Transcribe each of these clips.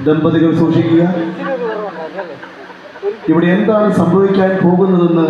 ദമ്പതികൾ സൂക്ഷിക്കുക. ഇവിടെ എന്താണ് സംഭവിക്കാൻ പോകുന്നതെന്ന്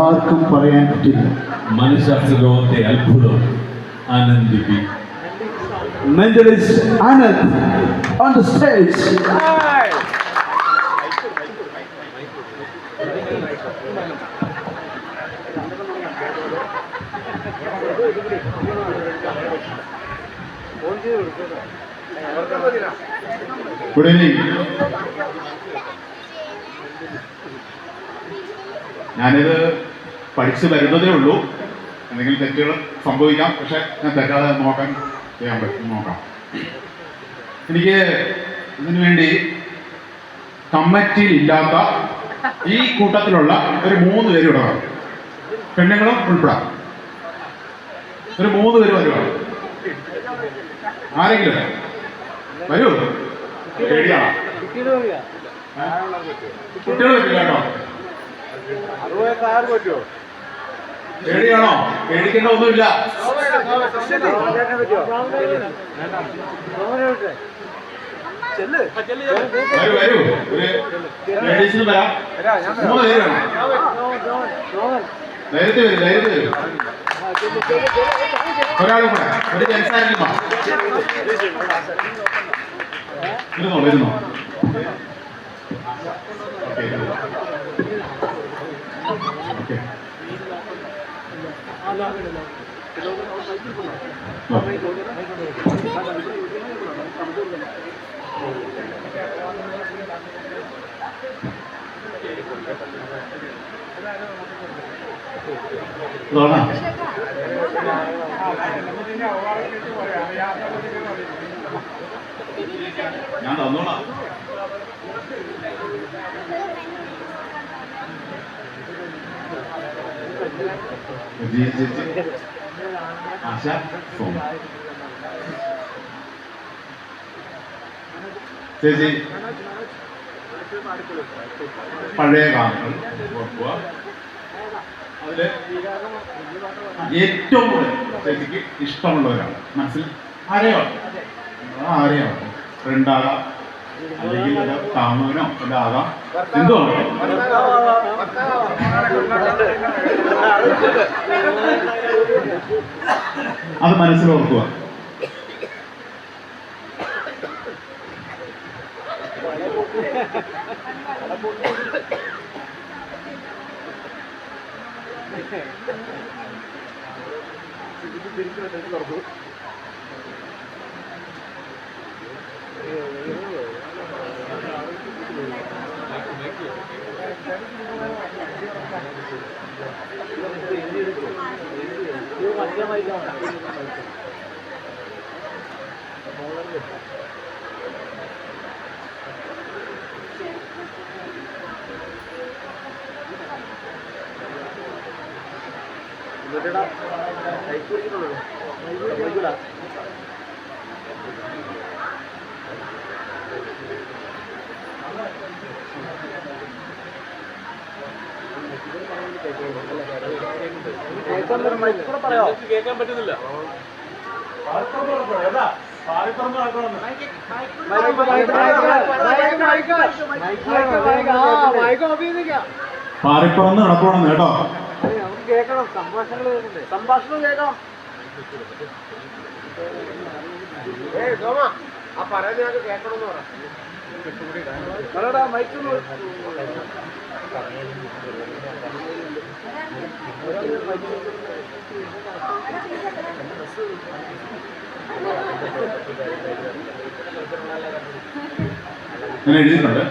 ആർക്കും പറയാൻ പറ്റില്ല. മനഃശാസ്ത്ര ലോകത്തെ അത്ഭുതം ആനന്ദിപ്പി. Mentalist Anand on the stage. Good evening. ഞാനിത് പഠിച്ചു വരുന്നതേ ഉള്ളൂ. എന്തെങ്കിലും തെറ്റുകൾ സംഭവിക്കാം, പക്ഷെ ഞാൻ തെറ്റാതെ ചെയ്യാൻ പറ്റും നോക്കാം. എനിക്ക് ഇതിനു വേണ്ടി കമ്മിറ്റിയിൽ ഇല്ലാത്ത ഈ കൂട്ടത്തിലുള്ള ഒരു 3 പേര് ഇവിടെ വേണം. പെണ്ണുങ്ങളും ഉൾപ്പെടാം. ഒരു 3 പേര് വരുവാണ്. ആരെങ്കിലും വരൂ. പേടിയാണോ? കുട്ടികൾ പറ്റില്ല കേട്ടോ. പേടിയാണോ? പേടിക്കേണ്ട ഒന്നുമില്ല. വരൂ വരൂ. ഒരു ലേഡീസിന് വരാം. 3 പേര് വേണം. ധൈര്യത്തിൽ വരും, ധൈര്യത്തിൽ വരും. ഒരാളും കൂടെ, ഒരു ജനസാരിക്കും. ഇരുന്നോ ഇരുന്നോ. ഓക്കെ ഞാൻ തന്നോളാം. ആശ ചേച്ചി പഴയ ഗാനങ്ങൾ ഓർക്കുക. അതില് ഏറ്റവും കൂടുതൽ ചേച്ചിക്ക് ഇഷ്ടമുള്ളവരാണ്. മനസ്സിൽ ആരെയാണ് ഫ്രണ്ടാകാം, അല്ലെങ്കിൽ കാമുകനോ എല്ലാം ആകാം. എന്തുകൊണ്ട് അത് മനസ്സിലോർക്കുക. കേൾക്കാൻ പറ്റുന്നില്ല. പാറിപ്പറന്ന് നടക്കണം കേട്ടോ. കേൾക്കണം, സംഭാഷണം കേൾക്കാം. ആ പറയുന്ന ഞങ്ങൾക്ക് കേൾക്കണമെന്ന് പറയടാ. മൈക്ക് ഞാൻ എഴുതിയിട്ടുണ്ട്.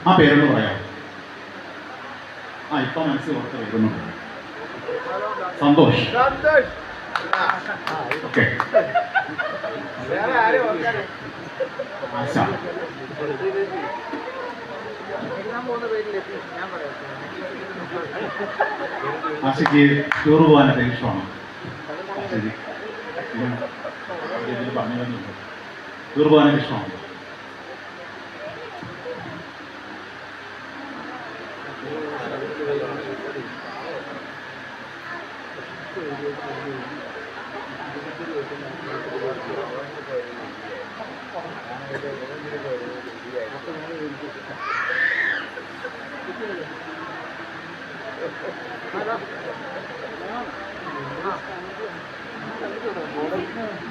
ആ പേരൊന്ന് പറയാം. ഇപ്പൊ മനസ്സിൽ ഓർത്ത് വരുന്നുണ്ട്. സന്തോഷ്. ഓക്കെ. ആശ. ആശയ്ക്ക് ടൂർ പോകാനൊക്കെ ഇഷ്ടമാണ്. ശരി, പറഞ്ഞു വരുന്നുണ്ട്. ടൂർ പോകാനൊക്കെ ഇഷ്ടമാണ്.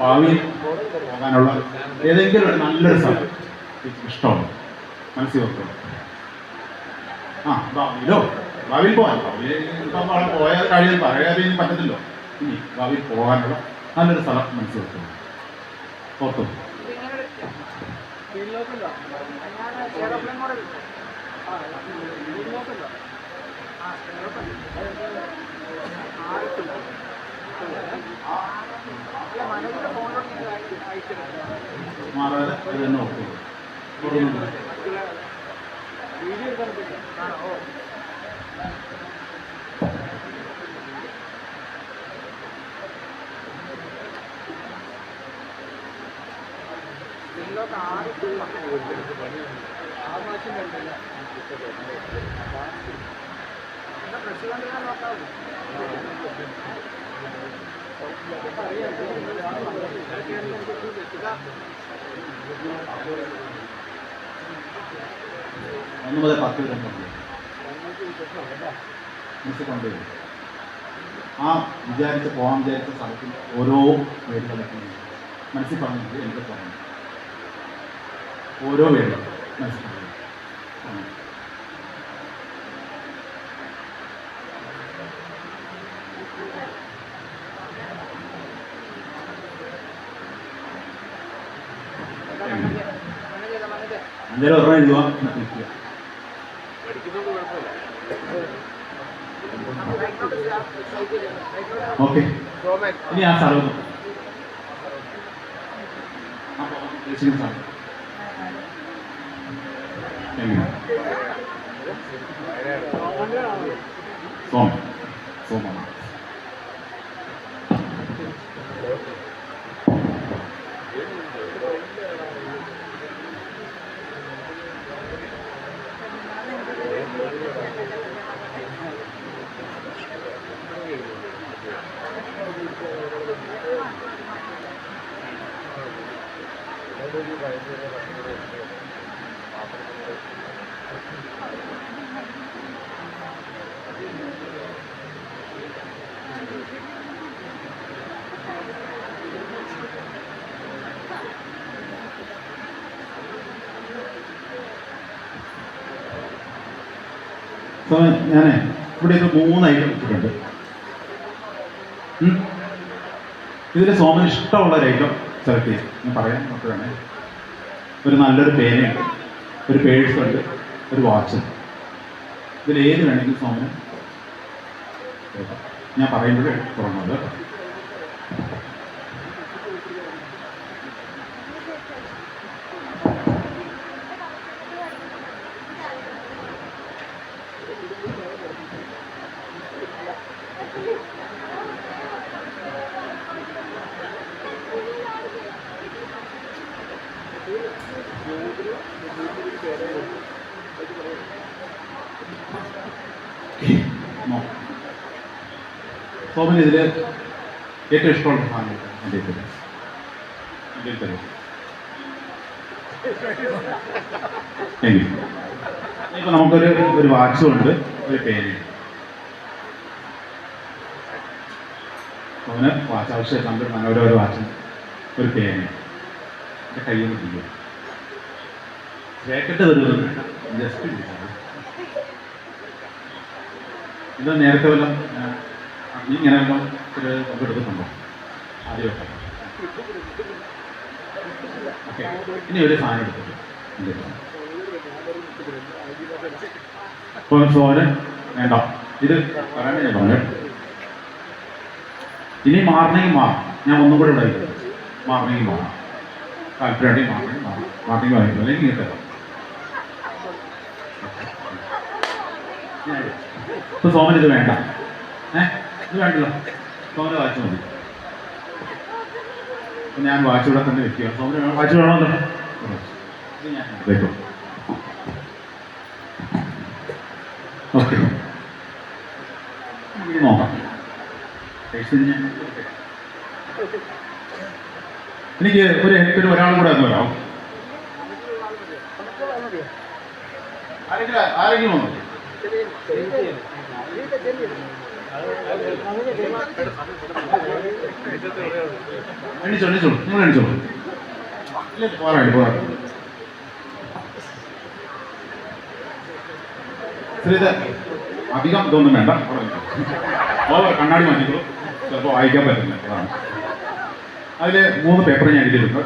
ഭാവിയിൽ പോകാനുള്ള ഏതെങ്കിലും ഒരു നല്ലൊരു സ്ഥലം ഇഷ്ടമാണ്, മനസ്സിൽ വെക്കണം. ഭാവിയിൽ പോകാൻ പോയ കാര്യം പറയാതെ പറ്റത്തില്ലോ. ഇനി ഭാവിയിൽ പോകാനുള്ള നല്ലൊരു സ്ഥലം മനസ്സിൽ വെക്കണം. ഓർത്തു മാറാതെ അത് തന്നെ ഓർത്തു. ഒന്ന് മുതൽ 10 വരെ മനസ്സിൽ കൊണ്ടുവരും. ആ പോകാൻ വിചാരിച്ച സ്ഥലത്തിൽ ഓരോ പേരുകളൊക്കെ മനസ്സിൽ പറഞ്ഞിട്ട് എനിക്ക് പറഞ്ഞു. ഓരോ പേരുകൾ മനസ്സിൽ പറഞ്ഞു. അഞ്ചര ഒരെണ്ണം എഴുതുക, നിൽക്കുക. ഓക്കെ, ഇനി ആ സ്ഥലം സോമ ഞാൻ ഇവിടെ ഒരു 3 ഐറ്റം വെച്ചിട്ടുണ്ട്. ഇതിൽ സോമന് ഇഷ്ടമുള്ള ഒരു ഐറ്റം സെലക്ട് ചെയ്യാം. ഞാൻ പറയാൻ നമുക്ക് വേണേ. ഒരു നല്ലൊരു പേനയുണ്ട്, ഒരു പേഴ്സുണ്ട്, ഒരു വാച്ച്. ഇതിൽ ഏത് വേണമെങ്കിലും സോമന് ഞാൻ പറയുമ്പോൾ തുറന്നത് കേട്ടോ. സോമന് ഇതിൽ ഏറ്റവും ഇഷ്ടമുള്ള സാധനം എൻ്റെ തരും. ഇപ്പം നമുക്കൊരു വാച്ചും ഉണ്ട്, ഒരു പേനയും. സോമന് വാച്ച് ആവശ്യം നമുക്ക് മനോരോ വാച്ചും ഒരു പേനയും എൻ്റെ കയ്യിൽ നിന്ന് ജാക്കറ്റ് വരുന്നത് ജസ്റ്റ് ഇത് നേരത്തെ വല്ലതും ഇങ്ങനെ വല്ലതും ഒരു പങ്കെടുക്കുന്നുണ്ടോ? ആദ്യമൊക്കെ ഓക്കെ. ഇനി ഒരു സാധനം എടുത്തിട്ട് ഇപ്പോൾ സോന് വേണ്ട, ഇത് പറയണേ ഞാൻ പറഞ്ഞു. ഇനി മാറണമെങ്കിൽ മാറും. ഞാൻ ഒന്നും കൂടെ ഇവിടെ മാറണമെങ്കിൽ മാറാം. താല്പര്യമുണ്ടെങ്കിൽ മാറണമെങ്കിൽ വാങ്ങിക്കും, അല്ലെങ്കിൽ ഇങ്ങനെ തരാം. ഇപ്പൊ സോമൻ ഇത് വേണ്ട, ഇത് വേണ്ടല്ലോ, സോമന് വാച്ച് മതി. ഞാൻ വാച്ച് ഇവിടെ തന്നെ വെക്കുക. സോമന് വാച്ച് വേണമല്ലോ, ഇത് ഞാൻ വെക്കും. ഓക്കെ, നോക്കാം. എനിക്ക് ഒരു ഹെൽപ്പിന് ഒരാളും കൂടെ ഒന്ന് വരാം. ആരെങ്കിലും വന്നു എണിച്ചോളൂ, നിങ്ങൾ എണിച്ചോളൂ. പോരാ ശ്രീധർ, അധികം ഇതൊന്നും വേണ്ട. കണ്ണാടി മാറ്റിക്കോളൂ, ചിലപ്പോൾ വായിക്കാൻ പറ്റില്ല. അതാണ്. അതിൽ 3 പേപ്പർ ഞാൻ എഴുതിയിട്ടുണ്ട്.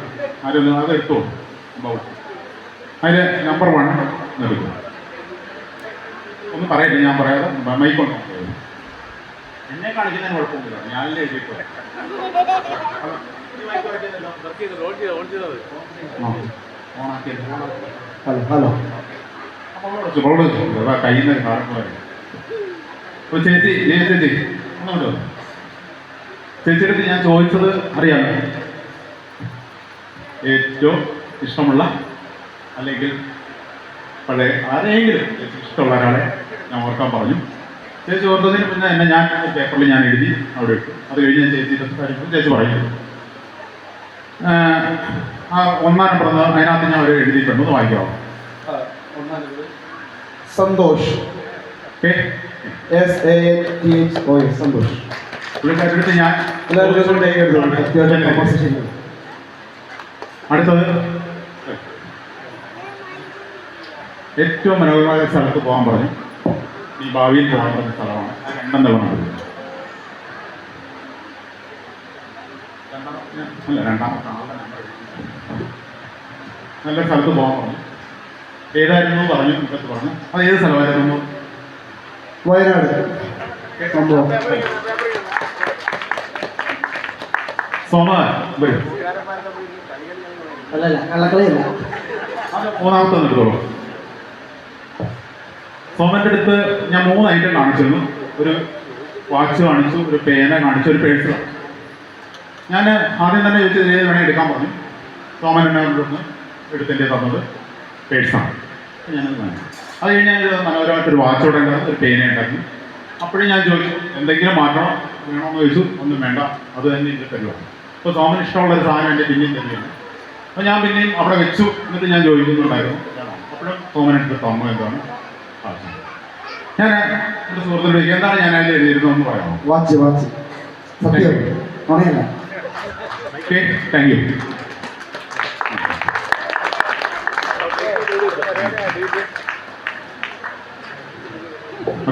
ആരൊന്നും അത് എടുത്തോളൂ. അതിൽ നമ്പർ 1 എടുക്കും. ഒന്നും പറയട്ടെ, ഞാൻ പറയാതെ മൈക്കൊണ്ടോ എന്നെ കാണിക്കുന്നതിന് കുഴപ്പമൊന്നുമില്ല. ഞാനല്ലേ എഴുതിയിട്ടോ. ഹലോ കയ്യിൽ നിന്ന് കാണുമ്പോൾ ചേച്ചി ഒന്നുണ്ടോ? ചേച്ചിയുടെ ഞാൻ ചോദിച്ചത് അറിയാമോ? ഏറ്റവും ഇഷ്ടമുള്ള അല്ലെങ്കിൽ പഴയ ആരെങ്കിലും ഇഷ്ടമുള്ള ഒരാളെ ഞാൻ ഓർക്കാൻ പറഞ്ഞു. ചേച്ചി ഓർത്തതിന് മുന്നേ എന്നെ ഞാൻ പേപ്പറിൽ ഞാൻ എഴുതി അവിടെ ഇട്ടു. അത് കഴിഞ്ഞ് ഞാൻ ചേച്ചിയുടെ കാര്യങ്ങൾ ചേച്ചി പറയുന്നു. ആ 1-ാം നമ്പർ അതിനകത്ത് ഞാൻ ഒരു എഴുതിയിട്ടുണ്ടെന്ന് വായിക്കാമോ? സന്തോഷ്. SANTHOS സന്തോഷ്. പുള്ളിക്കാരുടെ ഞാൻ അടുത്തത് ഏറ്റവും മനോഹരമായ സ്ഥലത്ത് പോകാൻ പറഞ്ഞു. ഈ ഭാവിയിൽ പോകാൻ പറഞ്ഞ സ്ഥലമാണ്. 2 തവണ അല്ല 2-ാമത്തെ നല്ല സ്ഥലത്ത് പോകാൻ പറഞ്ഞു. ഏതായിരുന്നു പറഞ്ഞു? ഇപ്പത്ത് പറഞ്ഞു. അത് ഏത് സ്ഥലമായിരുന്നു? വയനാട്. സംഭവം സോമ വരും. അല്ലല്ല, കള്ളക്കളിയല്ല. അത് 3-ാമത്തെ എടുത്തോളൂ. സോമന്റെ അടുത്ത് ഞാൻ 3 ഐറ്റം കാണിച്ചിരുന്നു. ഒരു വാച്ച് കാണിച്ചു, ഒരു പേന കാണിച്ചു, ഒരു പേഴ്സ് കാണിച്ചു. ഞാൻ ആദ്യം തന്നെ ചോദിച്ചത് ഏത് വേണേൽ എടുക്കാൻ പറഞ്ഞു. സോമൻ എന്നെ എടുത്തിൻ്റെ തന്നത് പേഴ്സാണ്. ഞാനത് വാങ്ങിച്ചു. അത് കഴിഞ്ഞ് ഞാൻ മനോഹരമായിട്ടൊരു വാച്ച് ഉണ്ടായിരുന്നു, ഒരു പേന ഉണ്ടാക്കി. അപ്പോഴും ഞാൻ ചോദിച്ചു എന്തെങ്കിലും മാറ്റണോ വേണമെന്ന് ചോദിച്ചു. ഒന്നും വേണ്ട, അത് തന്നെ ഇതിൻ്റെ പരിപാടി. അപ്പോൾ സോമന് ഇഷ്ടമുള്ളൊരു സാധനം എൻ്റെ പിന്നെയും തന്നെയാണ്. അപ്പോൾ ഞാൻ പിന്നെയും അവിടെ വെച്ചു. എന്നിട്ട് ഞാൻ ചോദിക്കുന്നുണ്ടായിരുന്നു വേണോ. അപ്പോഴും സോമൻ എടുത്ത് തന്നു. എന്താണ് ആവശ്യം? ഞാൻ എൻ്റെ സുഹൃത്തിനോട് ചോദിക്കുക എന്താണ് ഞാൻ അതിൽ എഴുതിയിരുന്നതെന്ന് പറയാമോ? വാച്ച് സത്യം പറയല്ല. Okay, thank you.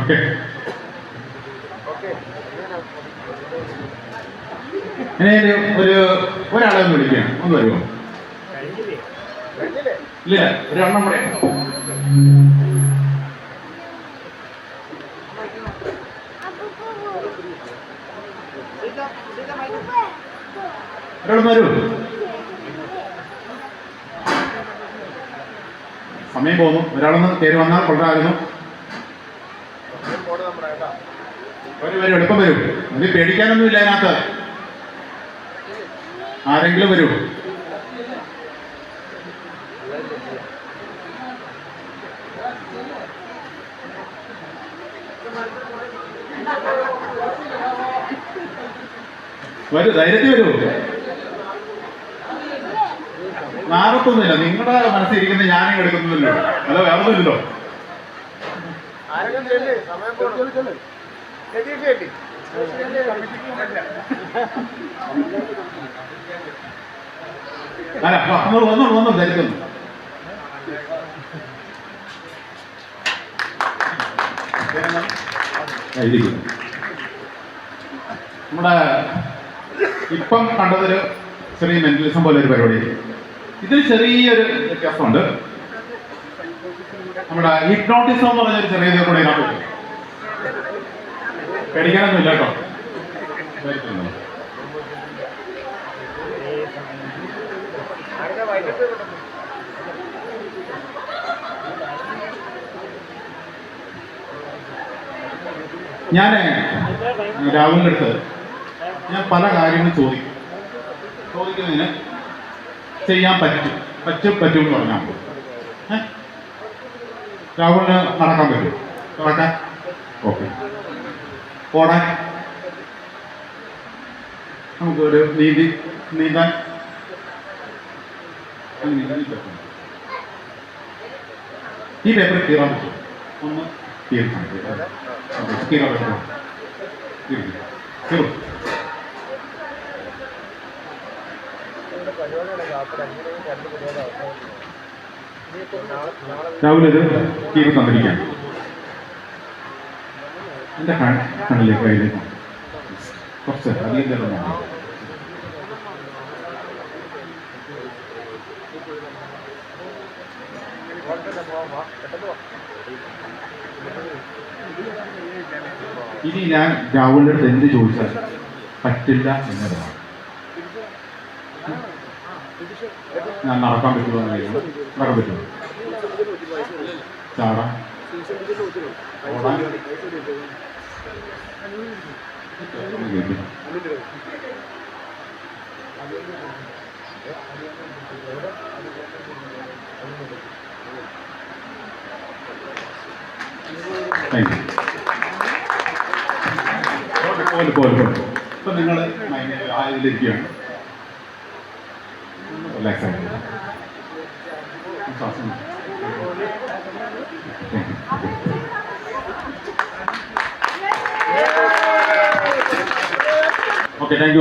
ഓക്കെ, ഇനി ഒരാളെ ഒന്ന് വിളിക്കുകയാണ്. ഒന്ന് വരുമോ? ഇല്ല, ഒരെണ്ണം കൂടെ. ഒരാളൊന്ന് വരൂ. സമയം പോകുന്നു. ഒരാളൊന്ന് കയറി വന്നാൽ കൊള്ളാമായിരുന്നു. വരും, എളുപ്പം വരൂ. അത് പേടിക്കാനൊന്നും ഇല്ല അതിനകത്ത്. ആരെങ്കിലും വരൂ. വരൂ, ധൈര്യത്തിൽ വരൂ. നാറത്തൊന്നുമില്ല. നിങ്ങളുടെ മനസ്സിരിക്കുന്ന ഞാനും എടുക്കുന്നില്ലല്ലോ. അല്ല, വേറെ ഒന്നുമില്ലല്ലോ. വന്നു ധരിക്കുന്നു. നമ്മുടെ ഇപ്പം കണ്ടതൊരു ചെറിയ മെന്റലിസം പോലെ ഒരു പരിപാടി. ഇതിൽ ചെറിയൊരു വ്യത്യാസമുണ്ട്. നമ്മുടെ ഹിപ്നോട്ടിസം എന്ന് പറഞ്ഞൊരു ചെറിയ കൂടെ ഇതിനകത്ത് പേടിക്കാനൊന്നും ഇല്ല കേട്ടോ. ഞാൻ രാഹുലിൻ്റെ അടുത്ത് ഞാൻ പല കാര്യങ്ങളും ചോദിക്കുന്നതിന് ചെയ്യാൻ പറ്റും എന്ന് പറഞ്ഞാൽ രാഹുലിന് നടക്കാൻ പറ്റും. നടക്കാൻ ഓക്കെ. ഓടാൻ നമുക്കൊരു നീന്താൻ ഈ പേപ്പർ കീറാൻ പറ്റും. ഒന്ന് കീറാൻ കീറാൻ പറ്റുമോ? കീറും. രാഹുൽ ഇത് കീറി തന്നിരിക്കാം. എൻ്റെ കണ്ണിലേക്ക് കയ്യിലേക്ക് കുറച്ച് അധികം തരുന്നതാണ്. ഇനി ഞാൻ രാഹുലിൻ്റെ അടുത്ത് എന്ത് ചോദിച്ചാൽ പറ്റില്ല എന്നതാണ്. ഞാൻ നടക്കാൻ പറ്റുമോ എന്ന് നടക്കാൻ പറ്റുമോ? ചാടാൻ ഓടാൻ താങ്ക് യു. പോലെ ഇപ്പം നിങ്ങൾ ഇതിലിരിക്കുകയാണ്. റിലാക്സ് ആയിട്ട് ശ്വാസം. Thank you.